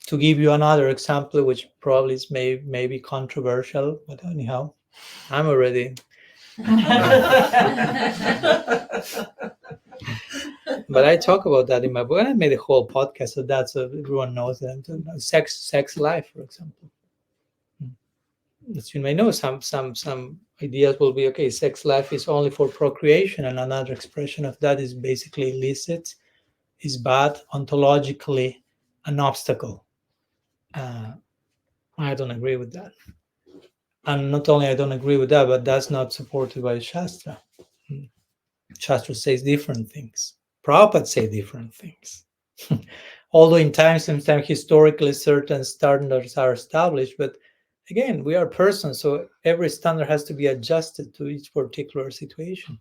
To give you another example, which probably is maybe controversial, but anyhow, I'm already. But I talk about that in my book. I made a whole podcast of that, so everyone knows that I'm talking about sex life, for example. As you may know, some ideas will be, okay, sex life is only for procreation, and another expression of that is basically illicit, is bad, ontologically an obstacle. I don't agree with that. And not only I don't agree with that, but that's not supported by Shastra. Shastra says different things. Prabhupada say different things. Although in time, sometimes historically certain standards are established, but again, we are persons, so every standard has to be adjusted to each particular situation.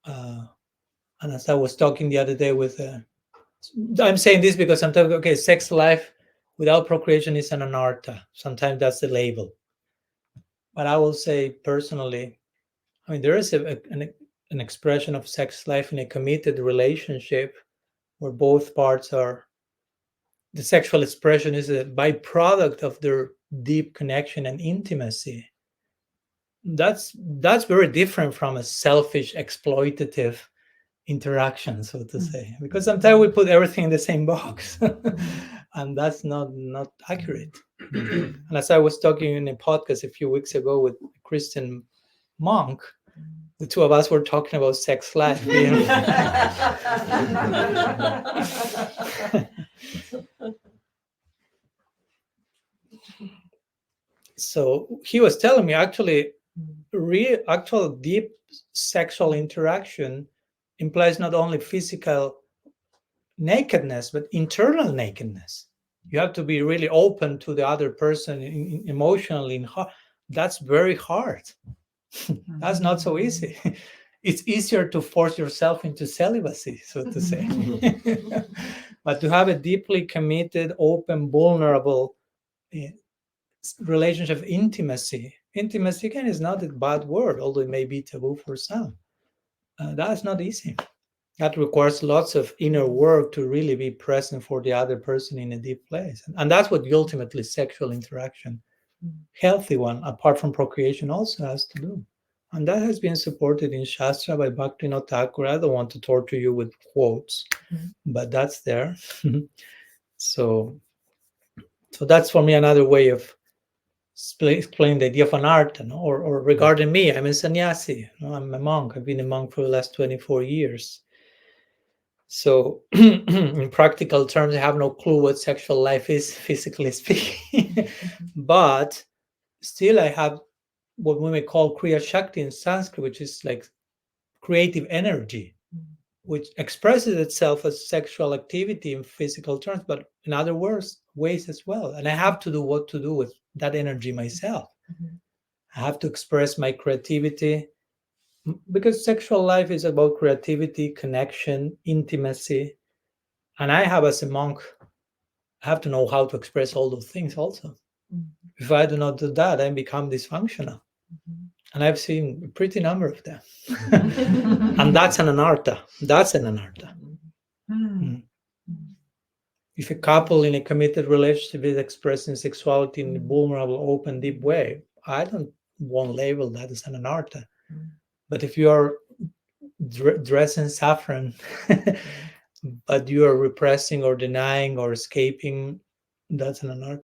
And as I was talking the other day with, I'm saying this because sometimes, okay, sex life without procreation is an anartha. Sometimes that's the label. But I will say personally, I mean, there is an expression of sex life in a committed relationship where both parts are, the sexual expression is a byproduct of their deep connection and intimacy. That's very different from a selfish, exploitative interaction, so to say, because sometimes we put everything in the same box, and that's not accurate. And as I was talking in a podcast a few weeks ago with a Christian monk, the two of us were talking about sex life. So he was telling me actually, actual deep sexual interaction implies not only physical nakedness, but internal nakedness. You have to be really open to the other person emotionally. That's very hard. That's not so easy. It's easier to force yourself into celibacy, so to say. But to have a deeply committed, open, vulnerable relationship of intimacy again is not a bad word, although it may be taboo for some. That's not easy. That requires lots of inner work to really be present for the other person in a deep place. And that's what ultimately sexual interaction, healthy one, apart from procreation, also has to do. And that has been supported in Shastra by Bhaktivinoda Thakur. I don't want to torture you with quotes, but that's there. So that's for me another way of explain the idea of an art, or regarding me, I'm a sannyasi, I'm a monk. I've been a monk for the last 24 years. So in practical terms, I have no clue what sexual life is, physically speaking. But still, I have what we may call Kriya Shakti in Sanskrit, which is like creative energy, which expresses itself as sexual activity in physical terms, but in other ways as well. And I have to do what to do with that energy myself. I have to express my creativity, because sexual life is about creativity, connection, intimacy. And I have, as a monk, I have to know how to express all those things also. If I do not do that, I become dysfunctional. And I've seen a pretty number of them. And that's an anartha. That's an anartha. If a couple in a committed relationship is expressing sexuality in a vulnerable, open, deep way, I don't want to label that as an anartha. But if you are dressing saffron, but you are repressing or denying or escaping, that's an anartha.